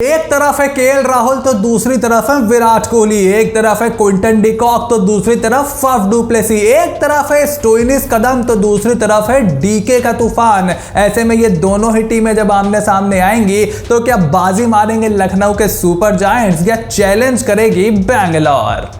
एक तरफ है केएल राहुल तो दूसरी तरफ है विराट कोहली। एक तरफ है क्विंटन डी कॉक तो दूसरी तरफ फाफ डू प्लेसी। एक तरफ है स्टोइनिस कदम तो दूसरी तरफ है डीके का तूफान। ऐसे में ये दोनों ही टीमें जब आमने सामने आएंगी तो क्या बाजी मारेंगे लखनऊ के सुपर जायंट्स या चैलेंज करेगी Bangalore.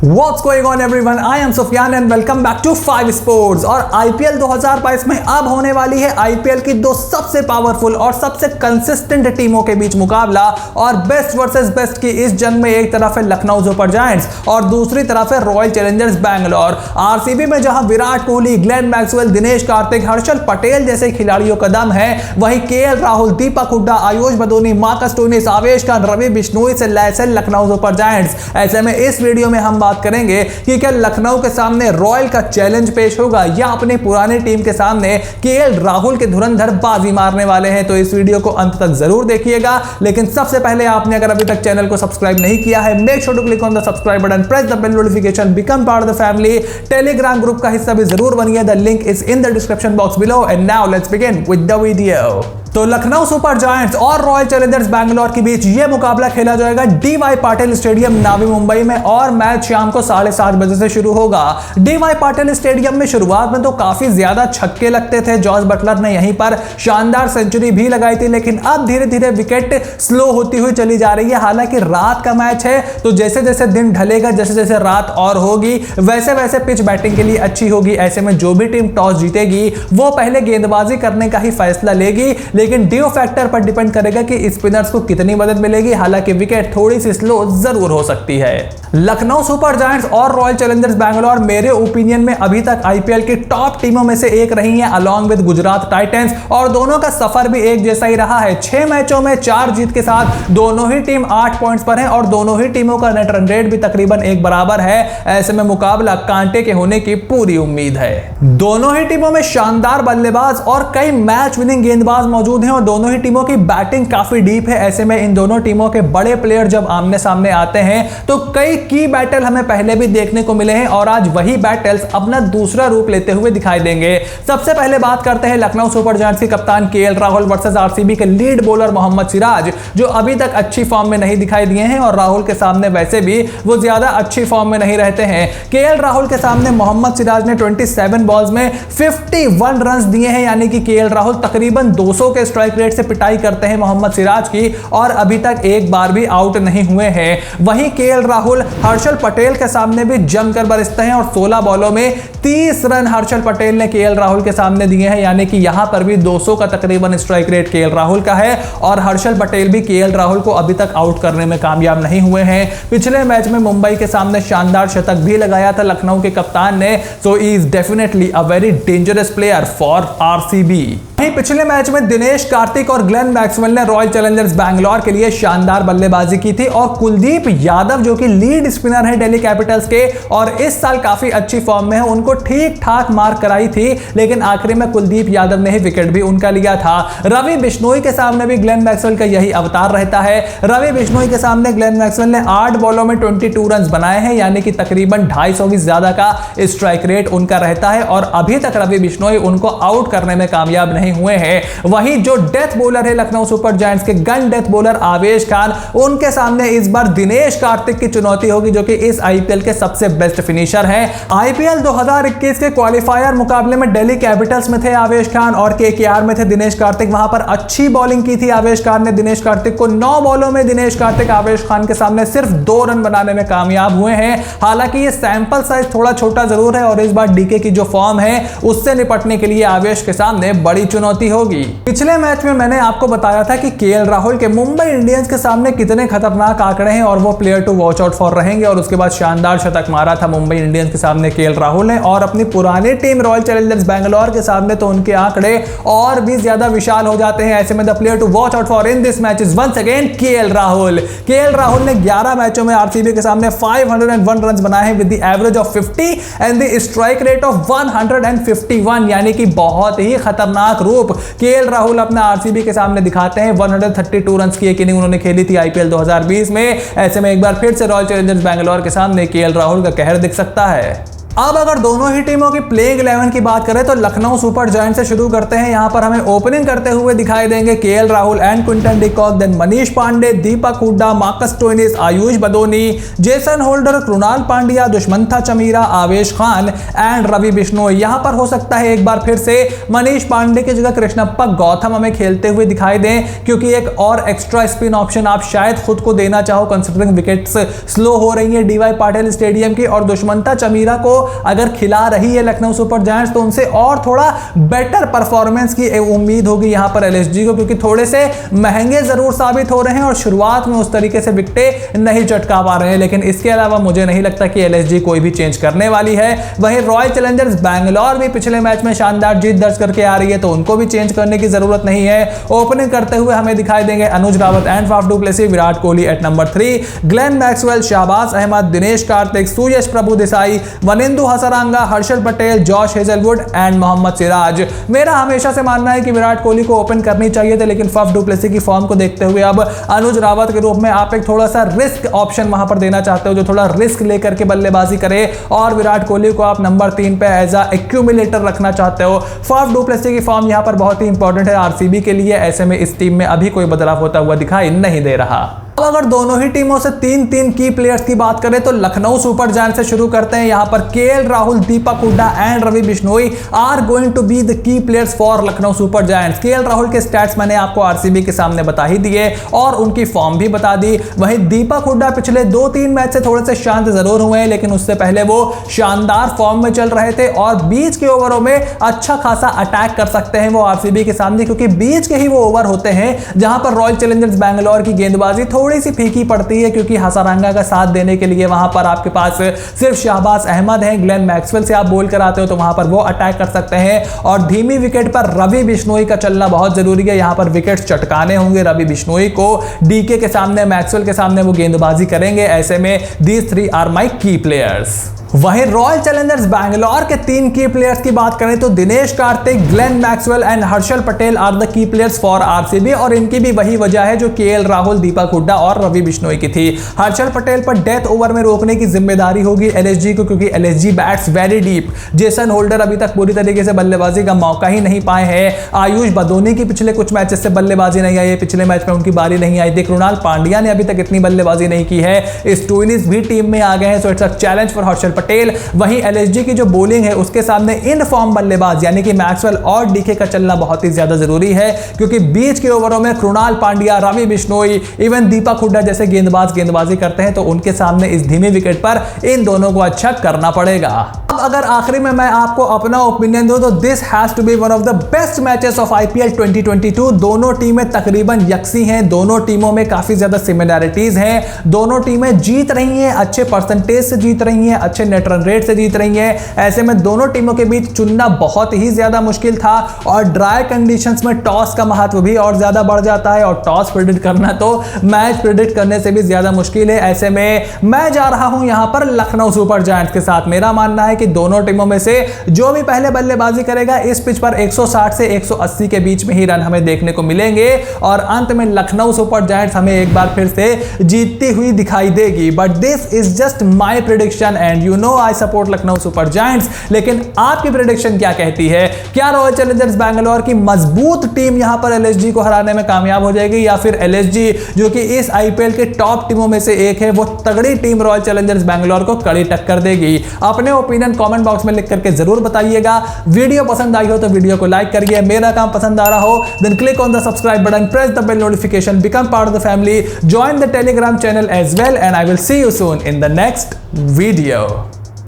What's going on everyone? I am Sufyan and welcome back to 5 Sports। और IPL 2022 में अब होने वाली है IPL की दो सबसे पावरफुल और सबसे कंसिस्टेंट टीमों के बीच मुकाबला। और बेस्ट वर्सेस बेस्ट की इस जंग में एक तरफ है लखनऊ सुपर जायंट्स और दूसरी तरफ है रॉयल चैलेंजर्स बैंगलोर। आरसीबी में जहां विराट कोहली, ग्लेन मैक्सवेल, दिनेश कार्तिक, हर्षल पटेल जैसे खिलाड़ियों का दम है, वहीं KL Rahul, Deepak Hooda, Ayush Badoni, Marcus Stoinis, आवेश खान, रवि बिश्नोई से लैस है लखनऊ सुपर जायंट्स। ऐसे में इस वीडियो में हम बात करेंगे कि क्या लखनऊ के सामने रॉयल का चैलेंज पेश होगा या अपनी पुरानी टीम के सामने केएल राहुल के धुरंधर बाजी मारने वाले हैं। तो इस वीडियो को अंत तक जरूर देखिएगा, लेकिन सबसे पहले आपने अगर अभी तक चैनल को सब्सक्राइब नहीं किया है, make sure to click on the subscribe button, press the bell notification, become part of the family. Telegram group का हिस्सा भी जरूर बनिए, the link is in the description box below. And now let's begin with the video. तो Lucknow super giants और royal Challengers Bangalore के बीच यह मुकाबला खेला जाएगा डीवाई पाटिल स्टेडियम नवी मुंबई में और मैच शाम को 7:30 बजे से शुरू होगा। डीवाई पाटिल स्टेडियम में शुरुआत में तो काफी ज्यादा छक्के लगते थे। जॉस बटलर ने यहीं पर शानदार सेंचुरी भी लगाई थी, लेकिन अब धीरे धीरे विकेट स्लो होती हुई चली जा रही है। हालांकि रात का मैच है तो जैसे जैसे दिन ढलेगा, जैसे जैसे रात और होगी, वैसे वैसे पिच बैटिंग के लिए अच्छी होगी। ऐसे में जो भी टीम टॉस जीतेगी वो पहले गेंदबाजी करने का ही फैसला लेगी, लेकिन ड्यू फैक्टर पर डिपेंड करेगा कि स्पिनर्स को कितनी मदद मिलेगी। हालांकि विकेट थोड़ी सी स्लो जरूर हो सकती है। लखनऊ सुपर जायंट्स और रॉयल चैलेंजर्स बैंगलोर मेरे ओपिनियन में अभी तक आईपीएल की टॉप टीमों में से एक रही है, अलॉन्ग विद गुजरात टाइटंस, और दोनों का सफर भी एक जैसा ही रहा है। 6 मैचों में 4 जीत के साथ दोनों ही टीम 8 पॉइंट्स पर हैं और दोनों ही टीमों का नेट रन रेट भी तकरीबन एक बराबर है। ऐसे में मुकाबला कांटे के होने की पूरी उम्मीद है। दोनों ही टीमों में शानदार बल्लेबाज और कई मैच विनिंग गेंदबाज मौजूद हैं और दोनों ही टीमों की बैटिंग काफी डीप है। ऐसे में इन दोनों टीमों के बड़े प्लेयर जब आमने सामने आते हैं तो कई की बैटल हमें पहले भी देखने को मिले हैं और आज वही बैटल्स अपना दूसरा रूप लेते हुए दिखाई देंगे। सबसे पहले बात करते हैं लखनऊ सुपर जायंट्स के कप्तान केएल राहुल वर्सेस आरसीबी के लीड बॉलर मोहम्मद सिराज, जो अभी तक अच्छी फॉर्म में नहीं दिखाई दिए हैं और राहुल के सामने वैसे भी वो ज्यादा अच्छी फॉर्म में नहीं रहते हैं। केएल राहुल के सामने मोहम्मद सिराज ने 27 बॉल्स में 51 रन दिए हैं, यानी कि केएल राहुल तकरीबन 200 के स्ट्राइक रेट से पिटाई करते हैं मोहम्मद सिराज की और अभी तक एक बार भी आउट नहीं हुए हैं। वहीं केएल राहुल हर्षल पटेल के सामने भी जमकर बरसते हैं और 16 बॉलों में 30 रन हर्षल पटेल ने केएल राहुल के सामने दिए हैं, यानी कि यहां पर भी 200 का तकरीबन स्ट्राइक रेट केएल राहुल का है और हर्षल पटेल भी केएल राहुल को अभी तक आउट करने में कामयाब नहीं हुए हैं। पिछले मैच में मुंबई के सामने शानदार शतक भी लगाया था लखनऊ के कप्तान ने, so he is definitely a very dangerous player for RCB. वहीं पिछले मैच में दिनेश कार्तिक और ग्लेन मैक्सवेल ने रॉयल चैलेंजर्स बैंगलोर के लिए शानदार बल्लेबाजी की थी और कुलदीप यादव जो कि लीड स्पिनर है दिल्ली कैपिटल्स के और इस साल काफी अच्छी फॉर्म में है, उनको ठीक ठाक मार्क कराई थी, लेकिन आखिरी में कुलदीप यादव ने ही विकेट भी उनका लिया था। रवि बिश्नोई के सामने भी ग्लेन मैक्सवेल का यही अवतार रहता है। रवि बिश्नोई के सामने ग्लेन मैक्सवेल ने 8 बॉलों में 22 रन बनाए हैं, यानी कि तकरीबन 250 की ज्यादा का स्ट्राइक रेट उनका रहता है और अभी तक रवि बिश्नोई उनको आउट करने में कामयाब नहीं हुए हैं। वहीं जो डेथ बॉलर है लखनऊ सुपर जायंट्स के गन डेथ बॉलर आवेश खान, उनके सामने इस बार दिनेश कार्तिक की चुनौती होगी, जो कि इस आईपीएल के सबसे बेस्ट फिनिशर हैं। आईपीएल 2021 के क्वालिफायर मुकाबले में दिल्ली कैपिटल्स में थे आवेश खान और केकेआर में थे दिनेश कार्तिक। वहां पर अच्छी बॉलिंग की थी आवेश खान ने दिनेश कार्तिक को। 9 बॉलों में दिनेश कार्तिक आवेश खान के सामने सिर्फ 2 रन बनाने में कामयाब हुए हैं। हालांकि ये सैंपल साइज थोड़ा छोटा जरूर है और इस बार डीके की जो फॉर्म है उससे निपटने के लिए आवेश के सामने बड़ी चुनौती होगी। पिछले मैच में मैंने आपको बताया था कि केएल राहुल के मुंबई इंडियंस के सामने कितने खतरनाक आंकड़े हैं और वो player to watch out for रहेंगे और उसके बाद शानदार शतक मारा था मुंबई इंडियंस के सामने केएल राहुल ने और अपनी पुरानी टीम रॉयल चैलेंजर्स बैंगलोर के सामने तो उनके आंकड़े और भी ज्यादा विशाल हो जाते हैं। ऐसे में the player to watch out for in this match is once again K L Rahul. K L Rahul ने 11 मैचों में आरसीबी के सामने 501 रन बनाए हैं with the average of 50 and the strike rate of 151, यानी कि बहुत ही खतरनाक रूप केएल राहुल अपना आरसीबी के सामने दिखाते हैं। 132 रन की एक इनिंग उन्होंने खेली थी आईपीएल 2020 में। ऐसे में एक बार फिर से रॉयल चैलेंजर्स बैंगलोर के सामने केएल राहुल का कहर दिख सकता है। अब अगर दोनों ही टीमों की प्लेइंग 11 की बात करें तो लखनऊ सुपर जायंट्स से शुरू करते हैं। यहां पर हमें ओपनिंग करते हुए दिखाई देंगे K L Rahul and Quinton de Kock, then Manish Pandey, Deepak Hooda, Marcus Stoinis, Ayush Badoni, Jason Holder, Krunal Pandya, Dushmantha Chameera, Avesh Khan and Ravi Bishnoi. यहां पर हो सकता है एक बार फिर से मनीष पांडे की जगह कृष्णप्पा गौतम हमें खेलते हुए दिखाई दें, क्योंकि एक और एक्स्ट्रा स्पिन ऑप्शन आप शायद खुद को देना चाहो कंसीडरिंग विकेट्स स्लो हो रही है डीवाई पाटिल स्टेडियम की। और दुष्मंथा चमीरा को अगर खिला रही है लखनऊ सुपर जायंट्स तो उनसे और थोड़ा बेटर परफॉर्मेंस की उम्मीद होगी यहां पर एलएसजी को, क्योंकि थोड़े से महंगे जरूर साबित हो रहे हैं और शुरुआत में उस तरीके से विकेटें नहीं चटका पा रहे हैं। लेकिन इसके अलावा मुझे नहीं लगता कि एलएसजी कोई भी चेंज करने वाली है। वहीं रॉयल चैलेंजर्स बैंगलोर भी पिछले मैच में शानदार जीत दर्ज करके आ रही है, तो उनको भी चेंज करने की जरूरत नहीं है। ओपनिंग करते हुए हमें दिखाई देंगे Anuj Rawat and Faf du Plessis, Virat Kohli at number 3, Glenn Maxwell, Shahbaz Ahmed, Dinesh Karthik, Suyash Prabhudessai, Wanindu Hasaranga, Harshal Patel, Josh Hazlewood and Mohammed Siraj. मेरा हमेशा से मानना है कि विराट कोहली को ओपन करनी चाहिए थी, लेकिन फाफ डू प्लेसी की फॉर्म को देखते हुए अब अनुज रावत के रूप में आप एक थोड़ा सा रिस्क ऑप्शन वहां पर देना चाहते हो, जो थोड़ा रिस्क लेकर के बल्लेबाजी करे, और विराट कोहली को आप नंबर 3 पे एज अ एक्यूमुलेटर रखना चाहते हो। फाफ डू प्लेसी की फॉर्म यहां पर बहुत ही इंपॉर्टेंट है आरसीबी के लिए। ऐसे में इस टीम में अभी कोई बदलाव होता हुआ दिखाई नहीं दे रहा। अब अगर दोनों ही टीमों से 3-3 की प्लेयर्स की बात करें तो लखनऊ सुपर जायंट्स से शुरू करते हैं। यहां पर K L Rahul, Deepak Hooda and Ravi Bishnoi are going to be the key players for Lucknow super giants. K L Rahul के स्टैट्स मैंने आपको आरसीबी के सामने बता ही दिए और उनकी फॉर्म भी बता दी। वहीं दीपक हुड्डा पिछले 2-3 मैच से थोड़े से शांत जरूर हुए हैं, लेकिन उससे पहले वो शानदार फॉर्म में चल रहे थे और बीच के ओवरों में अच्छा खासा अटैक कर सकते हैं वो आरसीबी के सामने, क्योंकि बीच के ही वो ओवर होते हैं जहां पर रॉयल चैलेंजर्स बैंगलोर की गेंदबाजी थोड़ी सी फीकी पड़ती है, क्योंकि हसरंगा का साथ देने के लिए वहां पर आपके पास सिर्फ शाहबाज अहमद हैं। ग्लेन मैक्सवेल से आप बॉल कराते हो तो वहां पर वो अटैक कर सकते हैं, और धीमी विकेट पर रवि बिश्नोई का चलना बहुत जरूरी है। यहां पर विकेट्स चटकाने होंगे रवि बिश्नोई को, डीके के सामने, मैक्सवेल के सामने वो गेंदबाजी करेंगे। ऐसे में these 3 are my key players. वहीं रॉयल चैलेंजर्स बैंगलोर के 3 की प्लेयर्स की बात करें तो Dinesh Karthik, Glenn Maxwell and Harshal Patel are the key players for RCB, और इनकी भी वही वजह है जो केएल राहुल, दीपक हुड्डा और रवि बिश्नोई की थी। हर्षल पटेल पर डेथ ओवर में रोकने की जिम्मेदारी होगी एलएसजी को, क्योंकि LSG bats very deep. Jason holder अभी तक पूरी तरीके से बल्लेबाजी का मौका ही नहीं पाए हैं। आयुष बदोनी की पिछले कुछ मैचेस से बल्लेबाजी नहीं आई है, पिछले मैच में उनकी बारी नहीं आई थी। कृणाल पांड्या ने अभी तक इतनी बल्लेबाजी नहीं की है। स्टोइनिस भी टीम में आ गए हैं, so it's a challenge for Harshal Patel. वहीं एलएसजी की जो बॉलिंग है उसके सामने इन फॉर्म बल्लेबाज यानी कि मैक्सवेल और डीके का चलना बहुत ही ज्यादा जरूरी है, क्योंकि बीच के ओवरों में कृणाल पांड्या, रवि बिश्नोई, इवन दीपक हुड्डा जैसे गेंदबाज गेंदबाजी करते हैं, तो उनके सामने इस धीमी विकेट पर इन दोनों को अच्छा करना पड़ेगा। अब अगर आखिरी में मैं आपको अपना ओपिनियन दूं तो this has to be one of the best matches of IPL 2022। दोनों टीमें तकरीबन यकसी हैं, दोनों टीमों में काफी ज्यादा सिमिलैरिटीज हैं, दोनों टीमें जीत रही हैं, अच्छे परसेंटेज से जीत रही हैं, अच्छे नेट रन रेट से जीत रही हैं। ऐसे में दोनों टीमों के बीच चुनना बहुत ही ज्यादा मुश्किल था, और ड्राई कंडीशंस में टॉस का महत्व भी और ज्यादा बढ़ जाता है, और टॉस प्रेडिक्ट करना तो मैच प्रेडिक्ट करने से भी ज्यादा मुश्किल है। ऐसे में मैं जा रहा हूं यहां पर लखनऊ सुपर जायंट्स के साथ। मेरा मानना है कि दोनों टीमों में से जो भी पहले बल्लेबाजी करेगा इस पिच पर 160 से 180 के बीच में ही रन हमें देखने को मिलेंगे, और अंत में लखनऊ सुपर जायंट्स हमें एक बार फिर से जीतती हुई दिखाई देगी। But this is just my prediction and you know I support Lucknow super giants. लेकिन आपकी प्रेडिक्शन क्या कहती है? क्या रॉयल चैलेंजर्स बैंगलोर की मजबूत टीम यहां पर एलएसजी को हराने में कामयाब हो जाएगी, या फिर एलएसजी जो कि इस आईपीएल के टॉप टीमों में से एक है, वो तगड़ी टीम रॉयल चैलेंजर्स बैंगलोर को कड़ी टक्कर देगी? अपने ओपिनियन कमेंट बॉक्स में लिख करके जरूर बताइएगा। वीडियो पसंद आई हो तो वीडियो को लाइक करिए, मेरा काम पसंद आ रहा हो then click on the subscribe button, press the bell notification, become part of the family, join the Telegram channel as well, and I will see you soon in the next video.